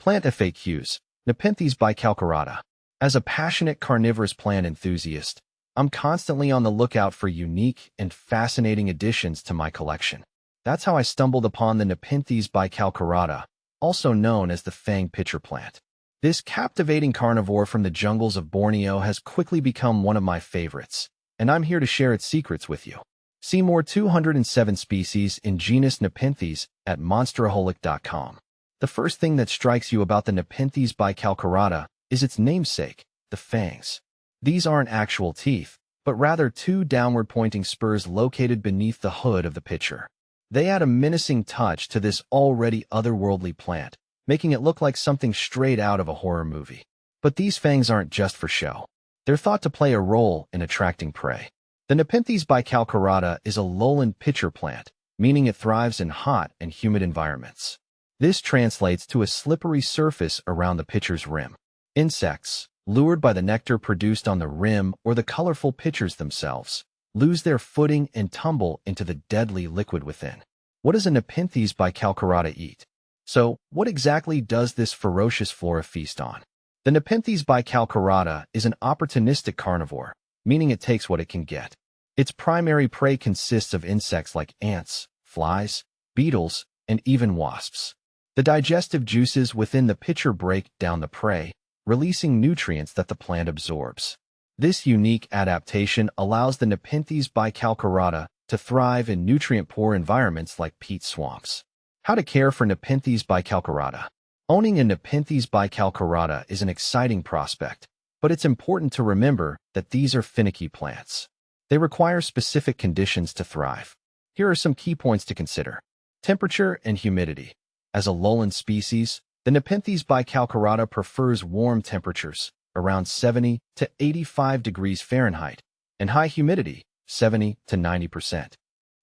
Plant FAQs. Nepenthes bicalcarata. As a passionate carnivorous plant enthusiast, I'm constantly on the lookout for unique and fascinating additions to my collection. That's how I stumbled upon the Nepenthes bicalcarata, also known as the fang pitcher plant. This captivating carnivore from the jungles of Borneo has quickly become one of my favorites, and I'm here to share its secrets with you. See more 207 species in genus Nepenthes at monsteraholic.com. The first thing that strikes you about the Nepenthes bicalcarata is its namesake, the fangs. These aren't actual teeth, but rather two downward-pointing spurs located beneath the hood of the pitcher. They add a menacing touch to this already otherworldly plant, making it look like something straight out of a horror movie. But these fangs aren't just for show. They're thought to play a role in attracting prey. The Nepenthes bicalcarata is a lowland pitcher plant, meaning it thrives in hot and humid environments. This translates to a slippery surface around the pitcher's rim. Insects, lured by the nectar produced on the rim or the colorful pitchers themselves, lose their footing and tumble into the deadly liquid within. What does a Nepenthes bicalcarata eat? So, what exactly does this ferocious flora feast on? The Nepenthes bicalcarata is an opportunistic carnivore, meaning it takes what it can get. Its primary prey consists of insects like ants, flies, beetles, and even wasps. The digestive juices within the pitcher break down the prey, releasing nutrients that the plant absorbs. This unique adaptation allows the Nepenthes bicalcarata to thrive in nutrient-poor environments like peat swamps. How to care for Nepenthes bicalcarata. Owning a Nepenthes bicalcarata is an exciting prospect, but it's important to remember that these are finicky plants. They require specific conditions to thrive. Here are some key points to consider. Temperature and humidity. As a lowland species, the Nepenthes bicalcarata prefers warm temperatures, around 70 to 85 degrees Fahrenheit, and high humidity, 70 to 90%.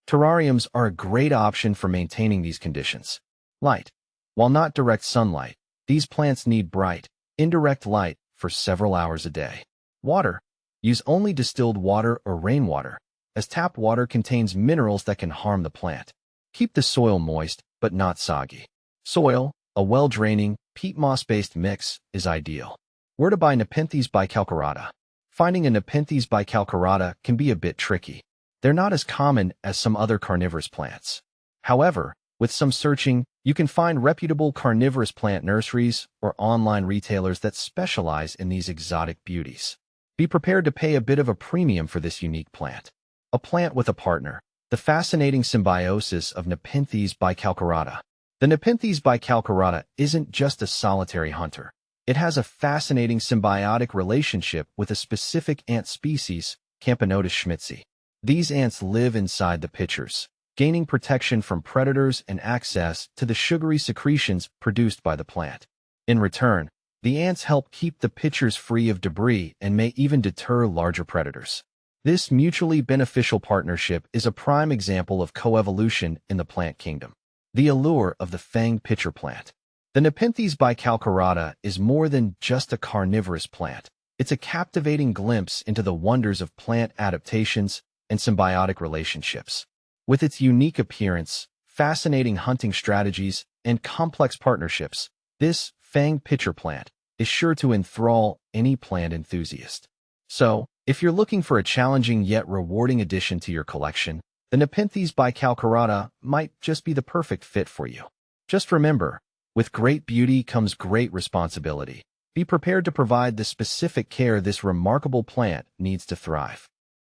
Terrariums are a great option for maintaining these conditions. Light. While not direct sunlight, these plants need bright, indirect light for several hours a day. Water. Use only distilled water or rainwater, as tap water contains minerals that can harm the plant. Keep the soil moist, but not soggy. Soil, a well-draining, peat moss-based mix, is ideal. Where to buy Nepenthes bicalcarata? Finding a Nepenthes bicalcarata can be a bit tricky. They're not as common as some other carnivorous plants. However, with some searching, you can find reputable carnivorous plant nurseries or online retailers that specialize in these exotic beauties. Be prepared to pay a bit of a premium for this unique plant. A plant with a partner. The fascinating symbiosis of Nepenthes bicalcarata. The Nepenthes bicalcarata isn't just a solitary hunter. It has a fascinating symbiotic relationship with a specific ant species, Camponotus schmitzi. These ants live inside the pitchers, gaining protection from predators and access to the sugary secretions produced by the plant. In return, the ants help keep the pitchers free of debris and may even deter larger predators. This mutually beneficial partnership is a prime example of coevolution in the plant kingdom. The allure of the fang pitcher plant. The Nepenthes bicalcarata is more than just a carnivorous plant. It's a captivating glimpse into the wonders of plant adaptations and symbiotic relationships. With its unique appearance, fascinating hunting strategies, and complex partnerships, this fang pitcher plant is sure to enthrall any plant enthusiast. So, if you're looking for a challenging yet rewarding addition to your collection, the Nepenthes bicalcarata might just be the perfect fit for you. Just remember, with great beauty comes great responsibility. Be prepared to provide the specific care this remarkable plant needs to thrive.